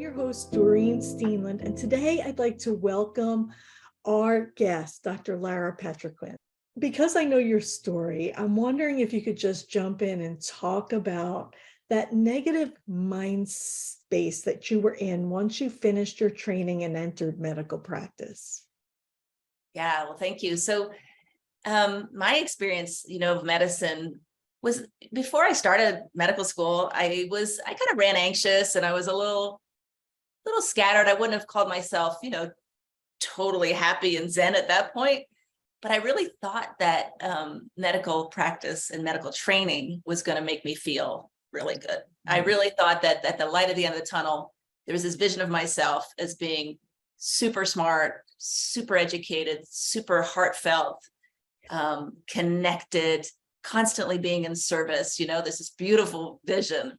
your host, Doreen Steenland, and today I'd like to welcome our guest, Dr. Lara Patriquin. Because I know your story, I'm wondering if you could just jump in and talk about that negative mind space that you were in once you finished your training and entered medical practice. Yeah, well, thank you. So my experience, of medicine was before I started medical school, I kind of ran anxious and I was a little scattered. I wouldn't have called myself, totally happy and zen at that point. But I really thought that medical practice and medical training was going to make me feel really good. I really thought that at the light at the end of the tunnel, there was this vision of myself as being super smart, super educated, super heartfelt, connected, constantly being in service. This is beautiful vision.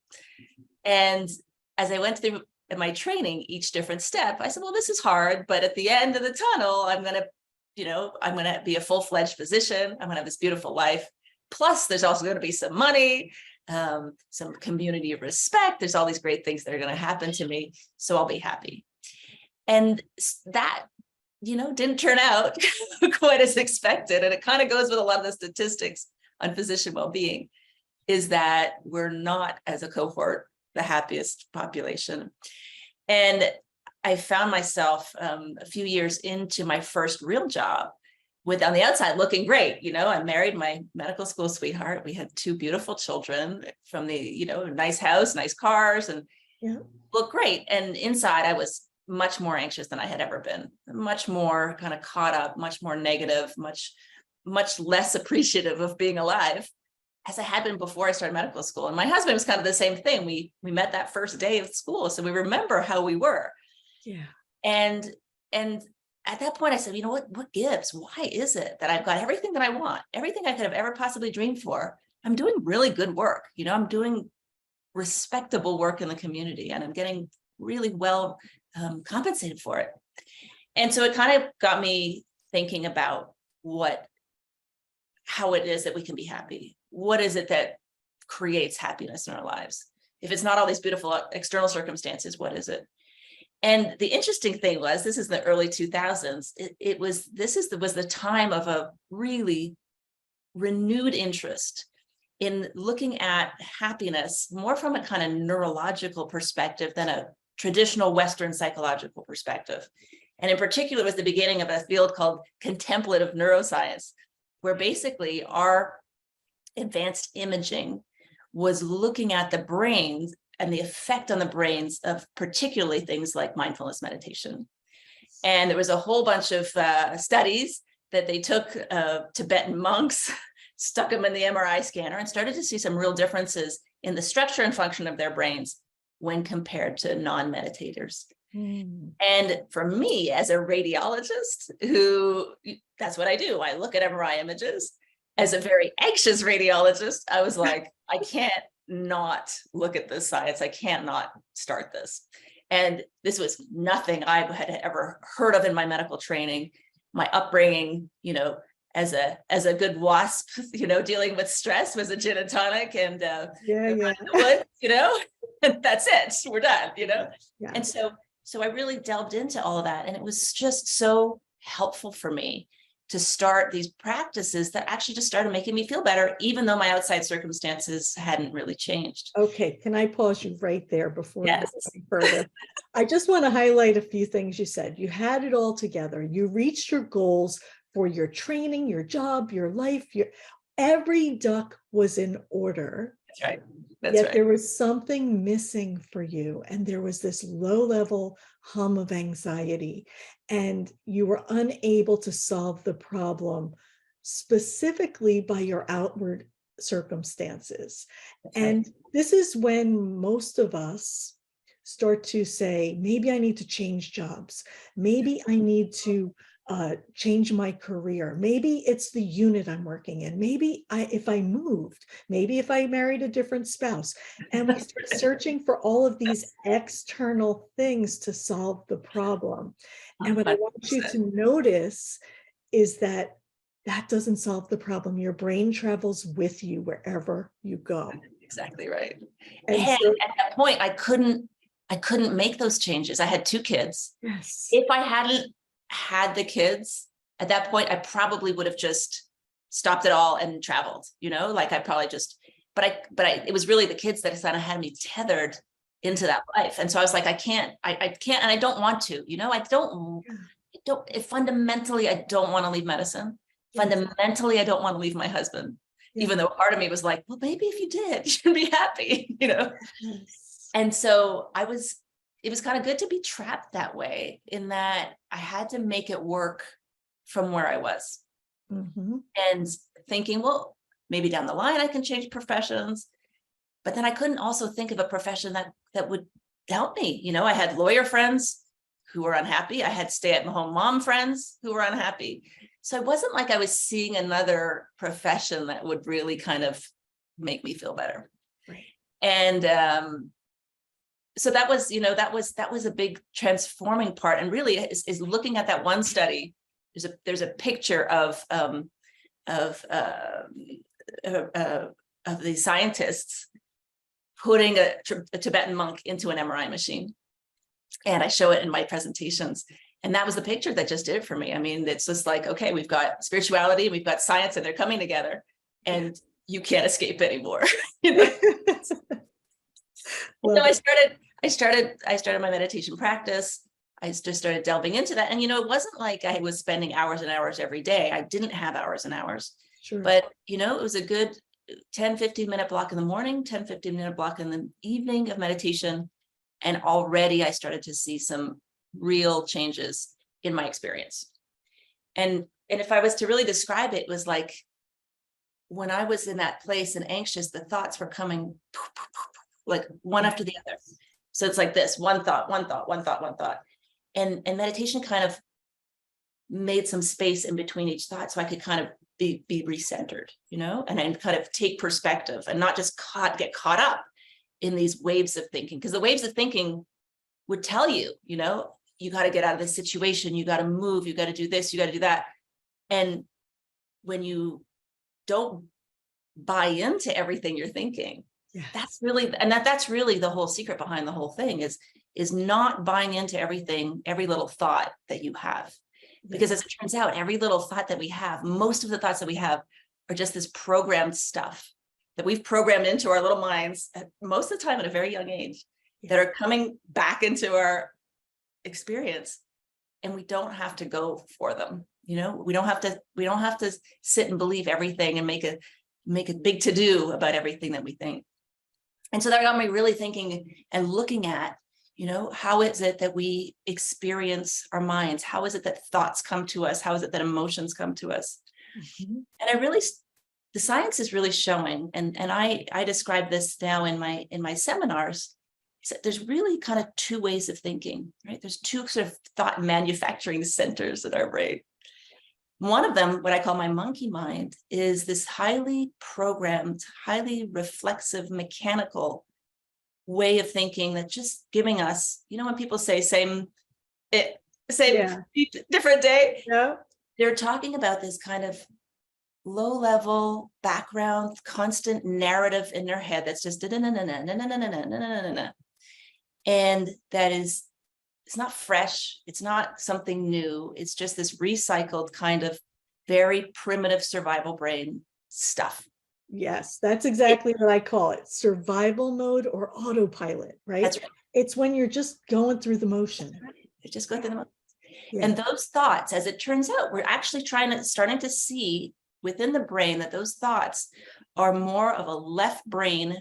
And as I went through my training, each different step, I said, well, this is hard, but at the end of the tunnel, I'm going to be a full-fledged physician. I'm going to have this beautiful life. Plus, there's also going to be some money, some community respect. There's all these great things that are going to happen to me. So I'll be happy. And that, didn't turn out quite as expected. And it kind of goes with a lot of the statistics on physician well-being, is that we're not, as a cohort, the happiest population. And I found myself a few years into my first real job with, on the outside, looking great. I married my medical school sweetheart. We had 2 beautiful children from the, nice house, nice cars, and looked great. And inside I was much more anxious than I had ever been, much more kind of caught up, much more negative, much less appreciative of being alive as I had been before I started medical school. And my husband was kind of the same thing. We met that first day of school, so we remember how we were. Yeah. And at that point I said, what gives? Why is it that I've got everything that I want, everything I could have ever possibly dreamed for? I'm doing really good work. I'm doing respectable work in the community, and I'm getting really well compensated for it. And so it kind of got me thinking about how it is that we can be happy. What is it that creates happiness in our lives? If it's not all these beautiful external circumstances, what is it? And the interesting thing was, this is the early 2000s. Was the time of a really renewed interest in looking at happiness more from a kind of neurological perspective than a traditional Western psychological perspective. And in particular, it was the beginning of a field called contemplative neuroscience, where basically our advanced imaging was looking at the brains and the effect on the brains of particularly things like mindfulness meditation. And there was a whole bunch of studies that they took Tibetan monks, stuck them in the MRI scanner, and started to see some real differences in the structure and function of their brains when compared to non-meditators. And for me, as a radiologist, that's what I do. I look at MRI images. As a very anxious radiologist, I was like, I can't not look at this science. I can't not start this. And this was nothing I had ever heard of in my medical training. My upbringing, as a good WASP, dealing with stress, was a gin and tonic and wood, and that's it. We're done, Yeah. And so I really delved into all of that, and it was just so helpful for me to start these practices that actually just started making me feel better, even though my outside circumstances hadn't really changed. Okay, can I pause you right there before we go any further? I just want to highlight a few things you said. You had it all together. You reached your goals for your training, your job, your life. Every duck was in order. That's right. Yet there was something missing for you, and there was this low-level hum of anxiety, and you were unable to solve the problem specifically by your outward circumstances. And this is when most of us start to say, maybe I need to change jobs. Maybe I need to change my career. Maybe it's the unit I'm working in. Maybe if I moved, maybe if I married a different spouse. And we start searching for all of these external things to solve the problem. And what I want you to notice is that doesn't solve the problem. Your brain travels with you wherever you go. Exactly right. And so, at that point, I I couldn't make those changes. I had 2 kids. Yes. If I hadn't had the kids at that point, I probably would have just stopped it all and traveled, like I probably just, it was really the kids that kind of had me tethered into that life. And so I was like, I can't, and I don't want to, fundamentally, I don't want to leave medicine. Yes. Fundamentally, I don't want to leave my husband, Yes. even though part of me was like, well, maybe if you did, you'd be happy, Yes. And so it was kind of good to be trapped that way, in that I had to make it work from where I was. Mm-hmm. And thinking, well, maybe down the line I can change professions. But then I couldn't also think of a profession that would help me. I had lawyer friends who were unhappy. I had stay-at-home mom friends who were unhappy. So it wasn't like I was seeing another profession that would really kind of make me feel better. Right. And so that was, that was a big transforming part. And really is looking at that one study. There's a picture of the scientists putting a Tibetan monk into an MRI machine. And I show it in my presentations. And that was the picture that just did it for me. I mean, it's just like, okay, we've got spirituality, we've got science, and they're coming together, and you can't escape anymore. Well, so I started my meditation practice. I just started delving into that. And, it wasn't like I was spending hours and hours every day. I didn't have hours and hours, sure. But, it was a good 10, 15-minute block in the morning, 10, 15-minute block in the evening of meditation. And already I started to see some real changes in my experience. And if I was to really describe it, it was like when I was in that place and anxious, the thoughts were coming like one after the other. So it's like this, one thought. And meditation kind of made some space in between each thought, so I could kind of be recentered, and then kind of take perspective and not just get caught up in these waves of thinking. Because the waves of thinking would tell you, you got to get out of this situation, you got to move, you got to do this, you got to do that. And when you don't buy into everything you're thinking, yes. That's really the whole secret behind the whole thing is not buying into everything, every little thought that you have. Because as it turns out, every little thought that we have, most of the thoughts that we have are just this programmed stuff that we've programmed into our little minds at most of the time at a very young age, that are coming back into our experience, and we don't have to go for them. We don't have to sit and believe everything and make a big to-do about everything that we think. And so that got me really thinking and looking at, how is it that we experience our minds? How is it that thoughts come to us? How is it that emotions come to us? Mm-hmm. And the science is really showing, and I describe this now in my seminars, is that there's really kind of 2 ways of thinking, right? There's 2 sort of thought manufacturing centers in our brain. One of them, what I call my monkey mind, is this highly programmed, highly reflexive, mechanical way of thinking that's just giving us, when people say same different day, they're talking about this kind of low level background, constant narrative in their head that's just and that is, it's not fresh, it's not something new, it's just this recycled kind of very primitive survival brain stuff. Yes, that's exactly what I call it. Survival mode or autopilot, right? That's right. It's when you're just going through the motion. It's just going through the motion. Yeah. And those thoughts, as it turns out, we're actually starting to see within the brain that those thoughts are more of a left brain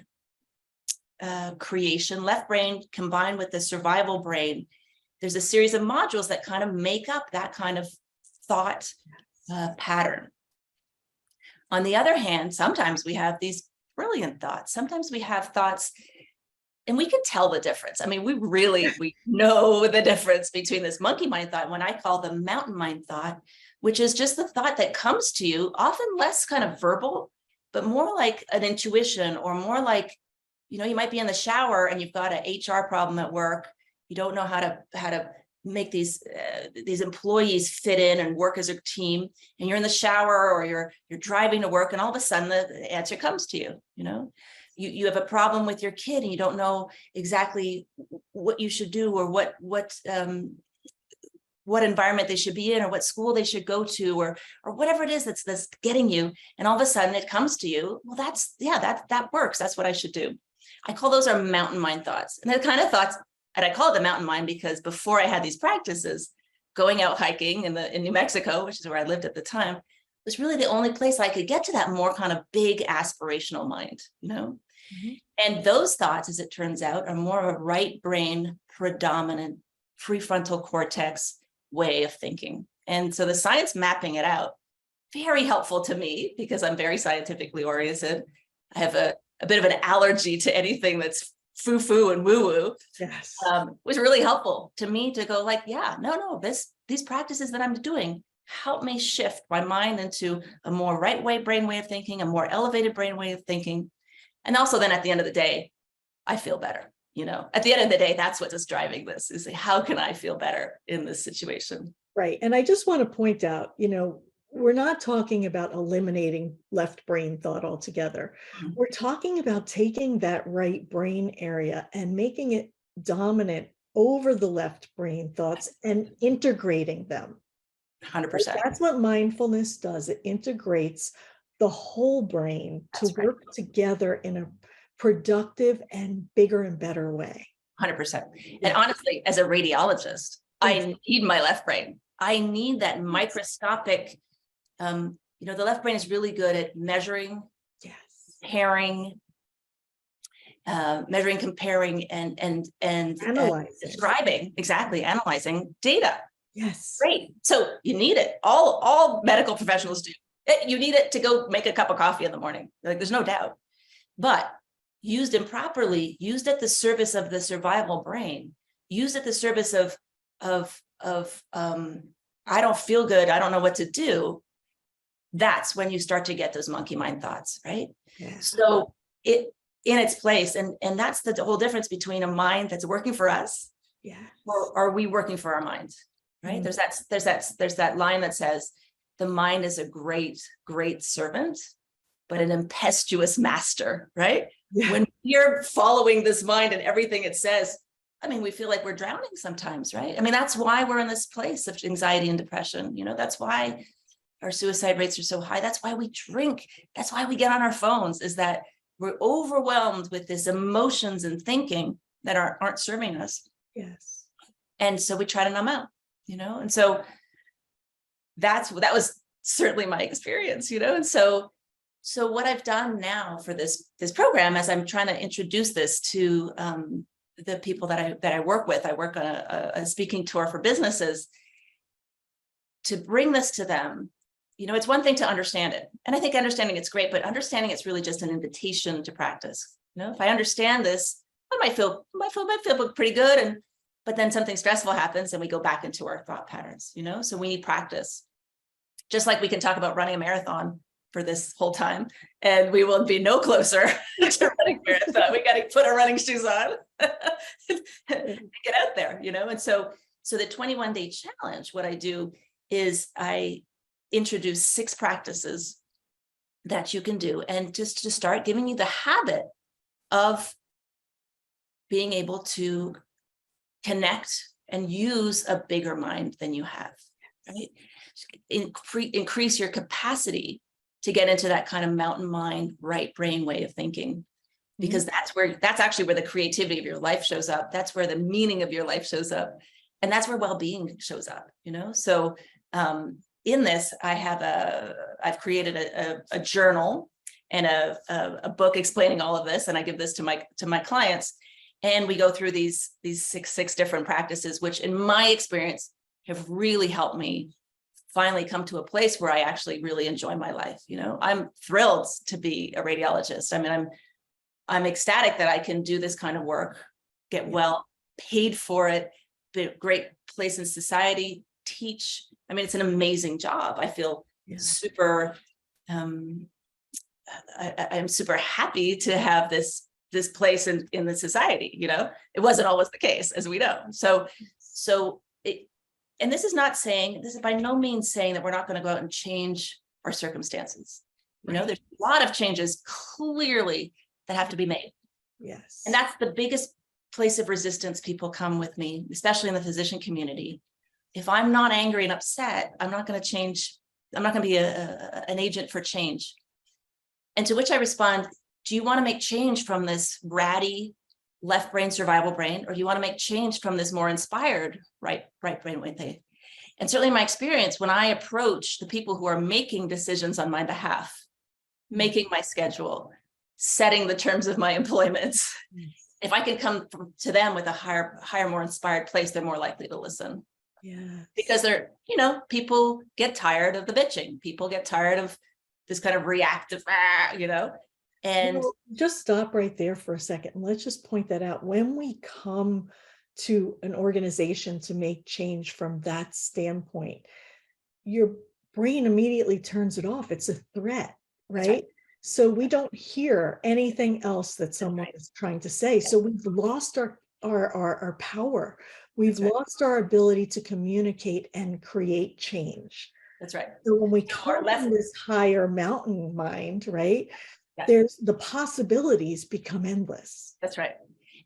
creation, left brain combined with the survival brain. There's a series of modules that kind of make up that kind of thought pattern. On the other hand, sometimes we have these brilliant thoughts. Sometimes we have thoughts, and we can tell the difference. I mean, we know the difference between this monkey mind thought and what I call the mountain mind thought, which is just the thought that comes to you, often less kind of verbal, but more like an intuition, or more like, you might be in the shower and you've got an HR problem at work. You don't know how to make these employees fit in and work as a team, and you're in the shower or you're driving to work, and all of a sudden the answer comes to you. you have a problem with your kid and you don't know exactly what you should do, or what environment they should be in, or what school they should go to, or whatever it is that's getting you, and all of a sudden it comes to you, well, that works, that's what I should do. I call those our mountain mind thoughts. And they're the kind of thoughts, and I call it the mountain mind because before I had these practices, going out hiking in New Mexico, which is where I lived at the time, was really the only place I could get to that more kind of big aspirational mind, you know? Mhm. And those thoughts, as it turns out, are more of a right brain predominant prefrontal cortex way of thinking. And so the science mapping it out, very helpful to me because I'm very scientifically oriented. I have a bit of an allergy to anything that's foo-foo and woo-woo. Yes. Was really helpful to me to go like, yeah, no, these practices that I'm doing help me shift my mind into a more right way brain way of thinking, a more elevated brain way of thinking. And also then at the end of the day, I feel better. You know, at the end of the day, that's what's driving this, is how can I feel better in this situation? Right. And I just want to point out, we're not talking about eliminating left brain thought altogether. Mhm. We're talking about taking that right brain area and making it dominant over the left brain thoughts and integrating them. 100%. That's what mindfulness does. It integrates the whole brain to That's right. work together in a productive and bigger and better way. 100%. Yeah. And honestly, as a radiologist, Yes. I need my left brain. I need that microscopic, the left brain is really good at measuring, Yes. comparing, and Analyzing. describing, exactly, analyzing data. Yes. Great. So you need it. All medical professionals do. You need it to go make a cup of coffee in the morning. Like, there's no doubt. But used improperly, used at the service of the survival brain, used at the service of I don't feel good, I don't know what to do, that's when you start to get those monkey mind thoughts, right? Yeah. So it in its place, and that's the whole difference between a mind that's working for us, Yeah. or are we working for our mind, right? Mm. There's that line that says the mind is a great servant, but an impetuous master, right? Yeah. When we're following this mind and everything it says, I mean, we feel like we're drowning sometimes, right? I mean, that's why we're in this place of anxiety and depression. That's why our suicide rates are so high. That's why we drink. That's why we get on our phones, is that we're overwhelmed with this emotions and thinking that aren't serving us. Yes. And so we try to numb out, and so that was certainly my experience, and so what I've done now for this program, as I'm trying to introduce this to the people that I work with, I work on a speaking tour for businesses, to bring this to them. It's one thing to understand it, and I think understanding it's great, but understanding it's really just an invitation to practice. If I understand this, I might feel pretty good, but then something stressful happens and we go back into our thought patterns. So we need practice. Just like we can talk about running a marathon for this whole time, and we will be no closer to running a marathon. We got to put our running shoes on, get out there, And so the 21-day challenge, what I do is I introduce 6 practices that you can do, and just to start giving you the habit of being able to connect and use a bigger mind than you have, right? Increase your capacity to get into that kind of mountain mind, right brain way of thinking, because that's actually where the creativity of your life shows up. That's where the meaning of your life shows up. And that's where well-being shows up, So in this, I've created a journal and a book explaining all of this. And I give this to my clients, and we go through these six different practices, which in my experience have really helped me finally come to a place where I actually really enjoy my life. I'm thrilled to be a radiologist. I mean, I'm ecstatic that I can do this kind of work, get well paid for it, be a great place in society, teach. I mean, it's an amazing job. I feel super, I'm super happy to have this place in the society. It wasn't always the case, as we know. And this is by no means saying that we're not going to go out and change our circumstances. There's a lot of changes clearly that have to be made. Yes. And that's the biggest place of resistance people come with me, especially in the physician community. If I'm not angry and upset, I'm not going to change. I'm not going to be an agent for change. And to which I respond, do you want to make change from this ratty left brain survival brain, or do you want to make change from this more inspired right brain thing? And certainly in my experience, when I approach the people who are making decisions on my behalf, making my schedule, setting the terms of my employment, if I can come to them with a higher, more inspired place, they're more likely to listen. Yeah. Because they're, people get tired of the bitching. People get tired of this kind of reactive, and just stop right there for a second. Let's just point that out. When we come to an organization to make change from that standpoint, your brain immediately turns it off. It's a threat, right? Right. So we don't hear anything else that someone is trying to say. So we've lost our power. We've lost our ability to communicate and create change. That's right. So when we come from this higher mountain mind, right, Yeah. there's the possibilities become endless. That's right.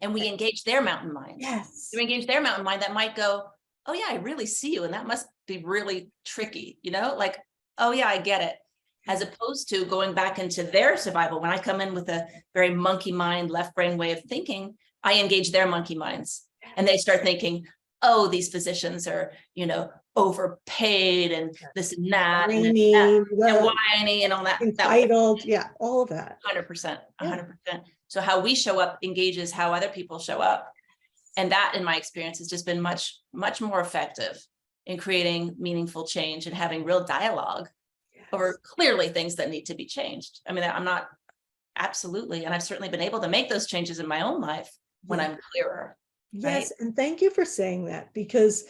And we engage their mountain mind. Yes. We engage their mountain mind that might go, oh yeah, I really see you. And that must be really tricky, like, oh yeah, I get it. As opposed to going back into their survival. When I come in with a very monkey mind, left brain way of thinking, I engage their monkey minds and they start thinking, oh, these physicians are, overpaid and this and that, and whiny and all that. Entitled, yeah, all of that. 100%, 100%. So how we show up engages how other people show up. And that, in my experience, has just been much, much more effective in creating meaningful change and having real dialogue over clearly things that need to be changed. I mean, I'm not absolutely, and I've certainly been able to make those changes in my own life when I'm clearer. Yes, and thank you for saying that, because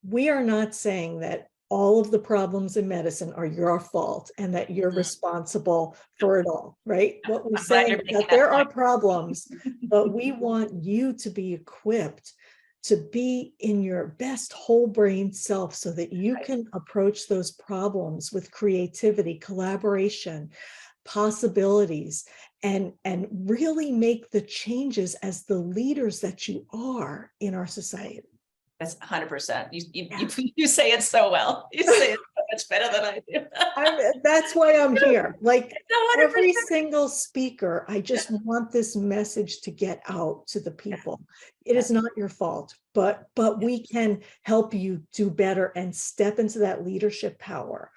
we are not saying that all of the problems in medicine are your fault and that you're responsible for it all, right? What we're saying is that there are problems, but we want you to be equipped to be in your best whole brain self so that you can approach those problems with creativity, collaboration, possibilities, and really make the changes as the leaders that you are in our society. That's 100%. You say it so well. You say it so much better than I do. That's why I'm here. Like every single speaker, I just want this message to get out to the people. It is not your fault, but we can help you do better and step into that leadership power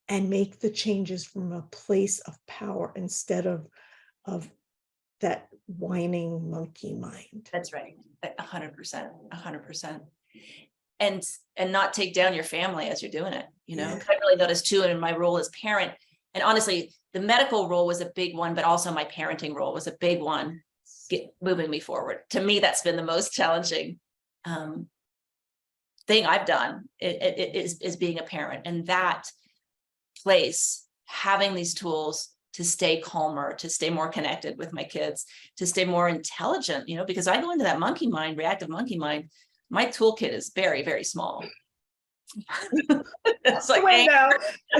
and make the changes from a place of power instead of that whining monkey mind. That's right. 100%, 100%. And not take down your family as you're doing it, I really noticed too, in my role as parent, and honestly, the medical role was a big one, but also my parenting role was a big one, moving me forward. To me, that's been the most challenging thing I've done, is being a parent. And that place, having these tools to stay calmer, to stay more connected with my kids, to stay more intelligent, because I go into that monkey mind, reactive monkey mind. My toolkit is very, very small. It's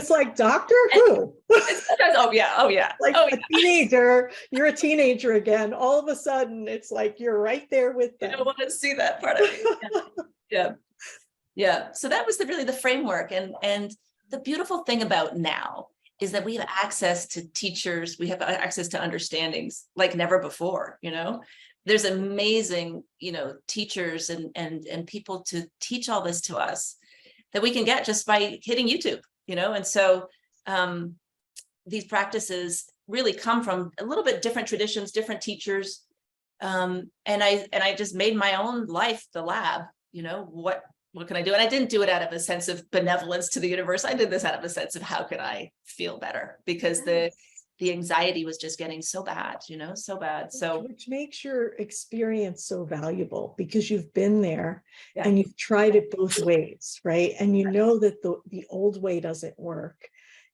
like Doctor Who. Oh yeah. Like a teenager, you're a teenager again. All of a sudden, it's like you're right there with them. I don't want to see that part of it. Yeah. So that was really the framework, and the beautiful thing about now is that we have access to teachers, we have access to understandings like never before. There's amazing, teachers and people to teach all this to us that we can get just by hitting YouTube, and so these practices really come from a little bit different traditions, different teachers. And I just made my own life the lab, what can I do? And I didn't do it out of a sense of benevolence to the universe. I did this out of a sense of how could I feel better, because the anxiety was just getting so bad, so bad. So which makes your experience so valuable, because you've been there and you've tried it both ways, right? And you know that the old way doesn't work,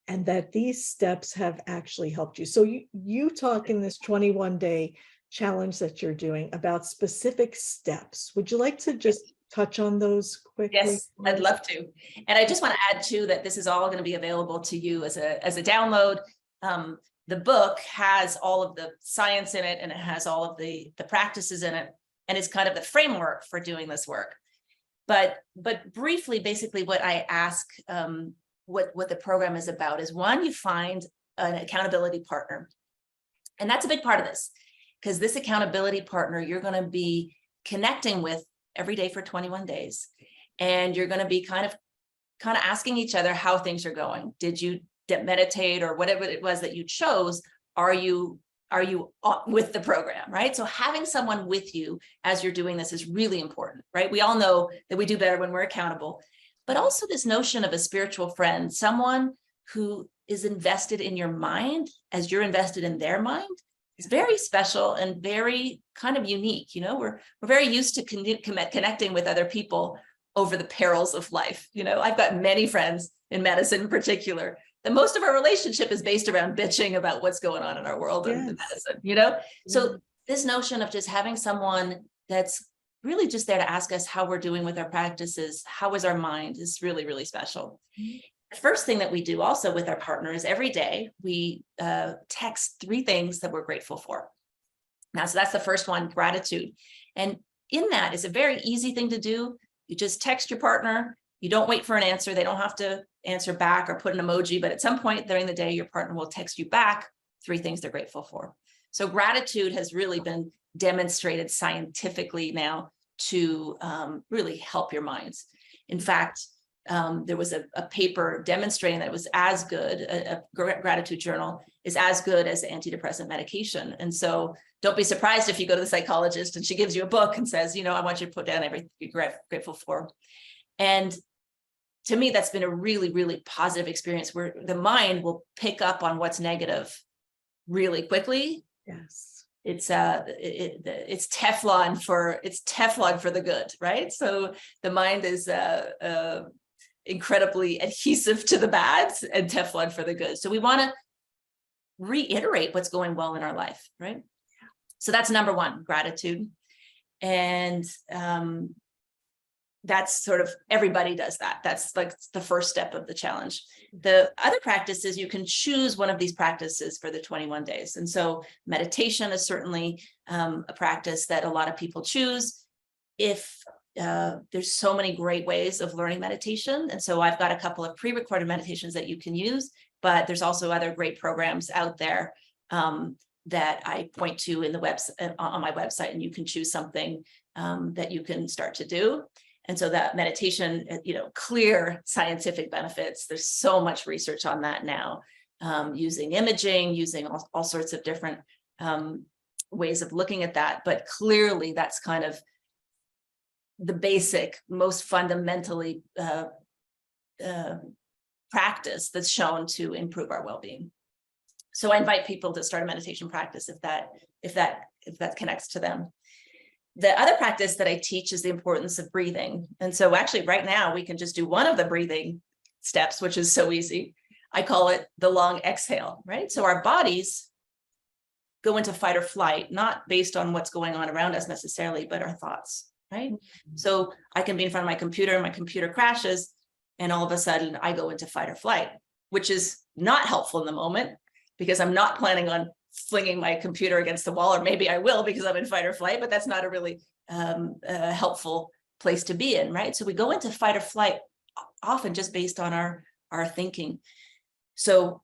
and that these steps have actually helped you. So you talk in this 21-day challenge that you're doing about specific steps. Would you like to just touch on those quickly? Yes, I'd love to. And I just want to add too that this is all going to be available to you as a download. the book has all of the science in it, and it has all of the practices in it, and it's kind of the framework for doing this work. But briefly, basically what I ask, what the program is about is, one, you find an accountability partner. And that's a big part of this, because this accountability partner you're going to be connecting with every day for 21 days. And you're going to be kind of asking each other how things are going. Did you meditate, or whatever it was that you chose? Are you with the program, right? So having someone with you as you're doing this is really important, right? We all know that we do better when we're accountable, but also this notion of a spiritual friend, someone who is invested in your mind as you're invested in their mind, is very special and very kind of unique. You know, we're very used to connecting with other people over the perils of life. You know, I've got many friends in medicine in particular, that most of our relationship is based around bitching about what's going on in our world and medicine, you know? So this notion of just having someone that's really just there to ask us how we're doing with our practices, how is our mind, is really, really special. The first thing that we do also with our partner is every day we text 3 things that we're grateful for. Now, so that's the first one, gratitude. And in that is a very easy thing to do. You just text your partner. You don't wait for an answer. They don't have to answer back or put an emoji, but at some point during the day, your partner will text you back 3 things they're grateful for. So gratitude has really been demonstrated scientifically now to really help your minds. In fact, there was a paper demonstrating that it was as good, a gratitude journal is as good as antidepressant medication. And so don't be surprised if you go to the psychologist and she gives you a book and says, you know, I want you to put down everything you're grateful for. And to me, that's been a really, really positive experience, where the mind will pick up on what's negative really quickly. Yes. It's Teflon for the good, right? So the mind is incredibly adhesive to the bad and Teflon for the good. So we want to reiterate what's going well in our life, right? So that's number 1, gratitude. And that's sort of, everybody does that. That's like the first step of the challenge. The other practice is you can choose one of these practices for the 21 days. And so meditation is certainly a practice that a lot of people choose. If there's so many great ways of learning meditation. And so I've got a couple of pre-recorded meditations that you can use, but there's also other great programs out there that I point to in the on my website, and you can choose something that you can start to do. And so that meditation, you know, clear scientific benefits. There's so much research on that now, using imaging, using all sorts of different ways of looking at that. But clearly that's kind of the basic, most fundamentally practice that's shown to improve our well-being. So I invite people to start a meditation practice if that connects to them. The other practice that I teach is the importance of breathing. And so actually right now we can just do one of the breathing steps, which is so easy. I call it the long exhale, right? So our bodies go into fight or flight, not based on what's going on around us necessarily, but our thoughts, right? So I can be in front of my computer and my computer crashes, and all of a sudden I go into fight or flight, which is not helpful in the moment, because I'm not planning on flinging my computer against the wall, or maybe I will because I'm in fight or flight, but that's not a really helpful place to be in, right? So we go into fight or flight often just based on our thinking. So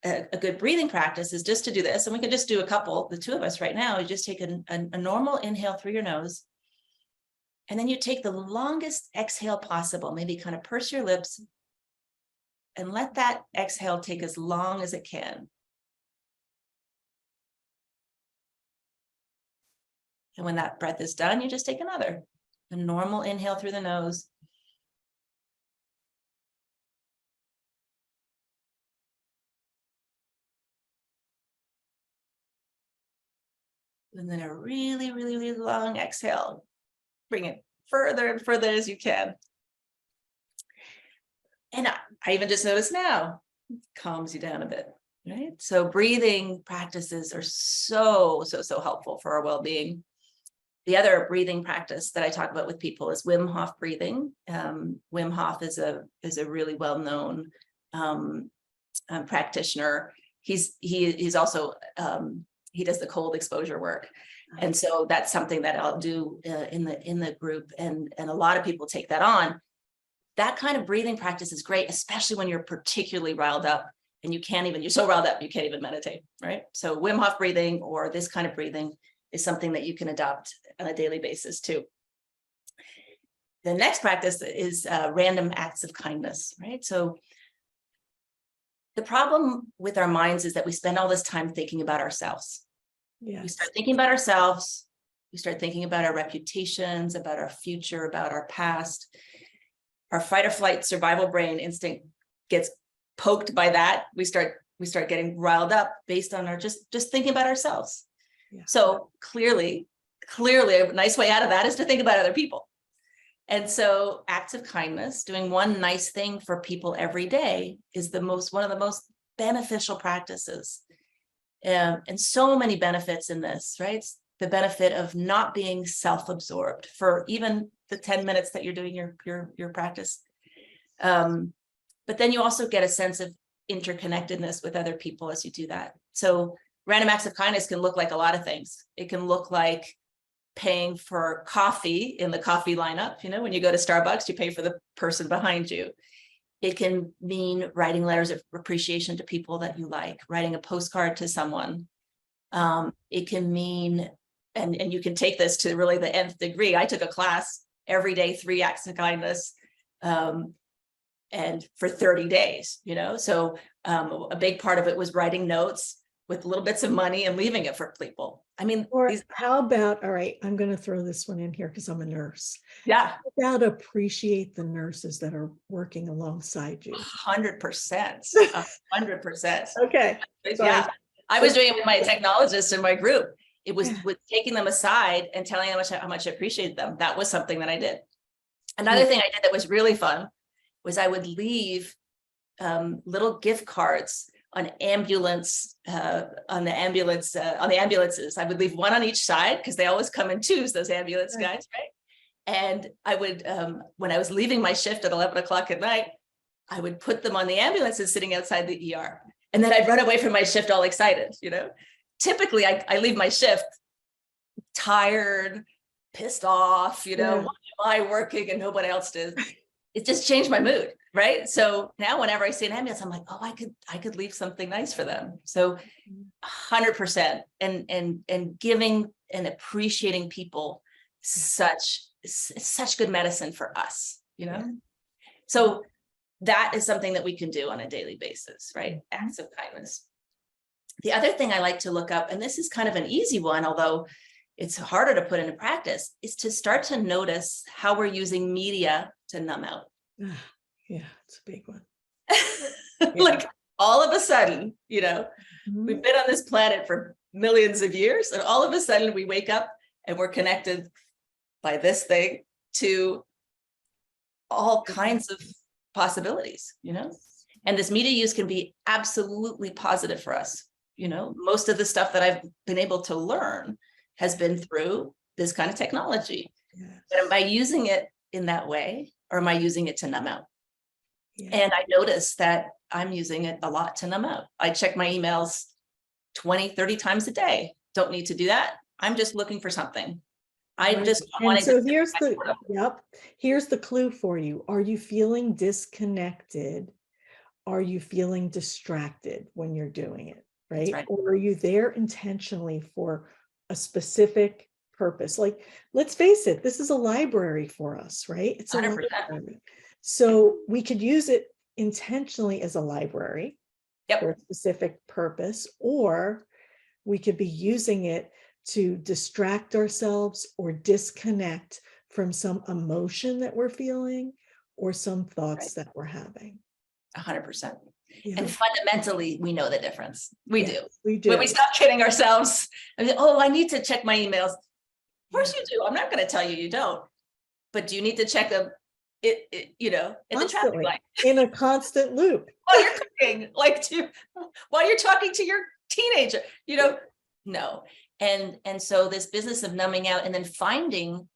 a good breathing practice is just to do this, and we can just do a couple, the 2 of us right now. You just take a normal inhale through your nose, and then you take the longest exhale possible, maybe kind of purse your lips, and let that exhale take as long as it can. And when that breath is done, you just take a normal inhale through the nose. And then a really, really, really long exhale. Bring it further and further as you can. And I even just noticed now, it calms you down a bit, right? So breathing practices are so helpful for our well-being. The other breathing practice that I talk about with people is Wim Hof breathing. Wim Hof is a really well-known practitioner. he's also, he does the cold exposure work. And so that's something that I'll do in the group. And a lot of people take that on. That kind of breathing practice is great, especially when you're particularly riled up and you're so riled up, you can't even meditate, right? So Wim Hof breathing or this kind of breathing is something that you can adopt on a daily basis too. The next practice is random acts of kindness, right? So the problem with our minds is that we spend all this time thinking about ourselves. Yes. We start thinking about ourselves. We start thinking about our reputations, about our future, about our past. Our fight or flight survival brain instinct gets poked by that. We start getting riled up based on our just thinking about ourselves. Yeah. So clearly a nice way out of that is to think about other people. And so acts of kindness, doing one nice thing for people every day is one of the most beneficial practices. And so many benefits in this, right? The benefit of not being self-absorbed for even the 10 minutes that you're doing your practice. But then you also get a sense of interconnectedness with other people as you do that. So random acts of kindness can look like a lot of things. It can look like paying for coffee in the coffee lineup. You know, when you go to Starbucks, you pay for the person behind you. It can mean writing letters of appreciation to people that you like, writing a postcard to someone. It can mean, and you can take this to really the nth degree. I took a class every day, 3 acts of kindness, and for 30 days, you know, so a big part of it was writing notes with little bits of money and leaving it for people. I mean, or how about, all right, I'm going to throw this one in here because I'm a nurse. Yeah. How about appreciate the nurses that are working alongside you? 100%. 100%. Okay. Yeah. I was doing it with my technologists in my group. It was with taking them aside and telling them how much I appreciated them. That was something that I did. Another thing I did that was really fun was I would leave little gift cards on ambulances. I would leave one on each side because they always come in twos, those ambulance guys, right? And I would, when I was leaving my shift at 11 o'clock at night, I would put them on the ambulances sitting outside the ER. And then I'd run away from my shift all excited, you know? Typically, I leave my shift tired, pissed off, you know, why am I working and nobody else does? It just changed my mood, right? So now whenever I see an ambulance, I'm like, oh, I could leave something nice for them. So 100% and giving and appreciating people such good medicine for us, you know? So that is something that we can do on a daily basis, right? Acts of kindness. The other thing I like to look up, and this is kind of an easy one, although it's harder to put into practice, is to start to notice how we're using media to numb out. Yeah, it's a big one. Like all of a sudden, you know, we've been on this planet for millions of years, and all of a sudden we wake up and we're connected by this thing to all kinds of possibilities, you know, and this media use can be absolutely positive for us. You know, most of the stuff that I've been able to learn has been through this kind of technology. But am I using it in that way, or am I using it to numb out? And I noticed that I'm using it a lot to numb out. I check my emails 20, 30 times a day. Don't need to do that. I'm just looking for something. I just want to. So here's the clue for you. Are you feeling disconnected? Are you feeling distracted when you're doing it? Right? Or are you there intentionally for a specific purpose? Like, let's face it, this is a library for us, right? It's a 100%. library. So we could use it intentionally as a library for a specific purpose, or we could be using it to distract ourselves or disconnect from some emotion that we're feeling or some thoughts that we're having. 100%. And fundamentally, we know the difference. We do. We When we stop kidding ourselves, I need to check my emails. Of course you do. I'm not going to tell you you don't. But do you need to check them, you know, in the traffic light? In a constant loop. While you're cooking, while you're talking to your teenager, you know, no. And so this business of numbing out and then finding,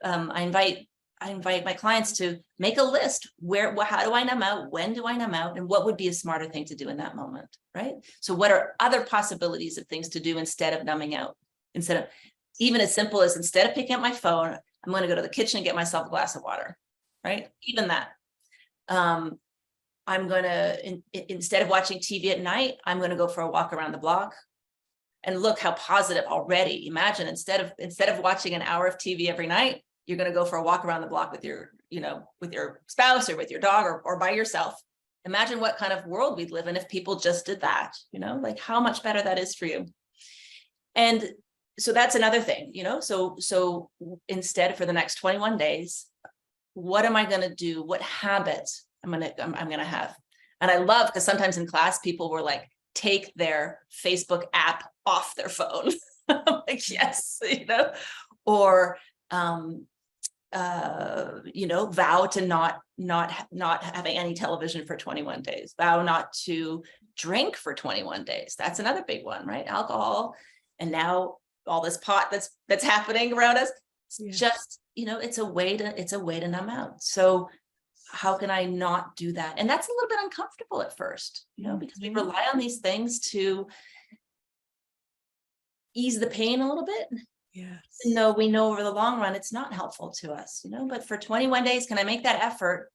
I I invite my clients to make a list how do I numb out? When do I numb out? And what would be a smarter thing to do in that moment, right? So what are other possibilities of things to do instead of numbing out? Instead of, even as simple as, instead of picking up my phone, I'm going to go to the kitchen and get myself a glass of water, right? Even that. I'm going to, instead of watching TV at night, I'm going to go for a walk around the block. And look how positive already. Imagine instead of watching an hour of TV every night, you're going to go for a walk around the block with your, with your spouse or with your dog or by yourself. Imagine what kind of world we'd live in if people just did that, like how much better that is for you. And so that's another thing, so instead, for the next 21 days, what am I going to do? What habits I'm going to have? And I love, because sometimes in class, people were like, take their Facebook app off their phone. I'm like, yes, or, vow to not having any television for 21 days, vow not to drink for 21 days. That's another big one, right? Alcohol. And now all this pot that's happening around us. It's just, it's a way to numb out. So how can I not do that? And that's a little bit uncomfortable at first, because we rely on these things to ease the pain a little bit. Yes. Even though we know over the long run, it's not helpful to us, but for 21 days, can I make that effort?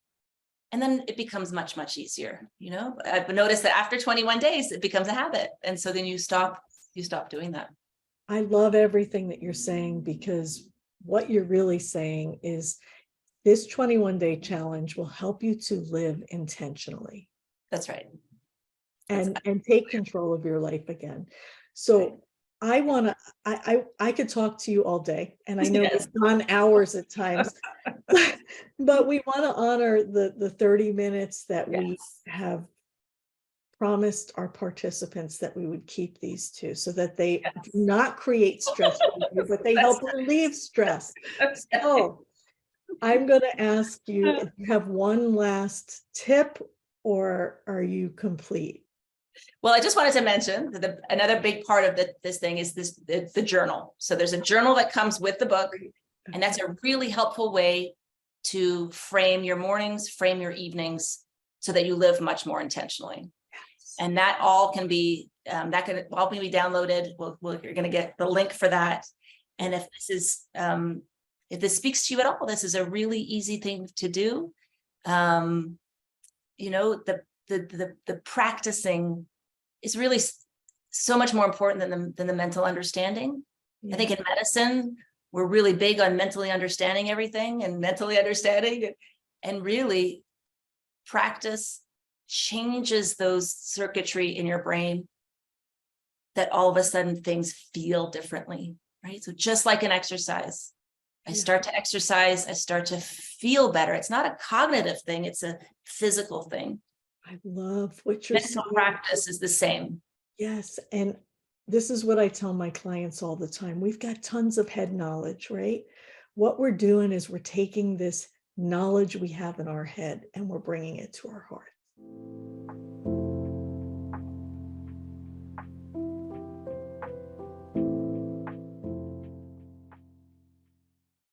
And then it becomes much, much easier. I've noticed that after 21 days, it becomes a habit. And so then you stop doing that. I love everything that you're saying, because what you're really saying is this 21-day challenge will help you to live intentionally. That's right. And take control of your life again. So right. I could talk to you all day, and I know we've gone hours at times, but we want to honor the 30 minutes that we have promised our participants that we would keep these to, so that they do not create stress, but they help relieve stress. So I'm going to ask you if you have one last tip, or are you complete? Well, I just wanted to mention that another big part of this thing is the journal. So there's a journal that comes with the book, and that's a really helpful way to frame your mornings, frame your evenings, so that you live much more intentionally. And that all can be downloaded. You're going to get the link for that. And if this speaks to you at all, this is a really easy thing to do. The practicing is really so much more important than the mental understanding. I think in medicine, we're really big on mentally understanding everything and and really practice changes those circuitry in your brain, that all of a sudden things feel differently, right? So just like an exercise, I start to exercise, I start to feel better. It's not a cognitive thing, it's a physical thing. I love what you're saying. Mental practice is the same. Yes. And this is what I tell my clients all the time. We've got tons of head knowledge, right? What we're doing is we're taking this knowledge we have in our head and we're bringing it to our heart.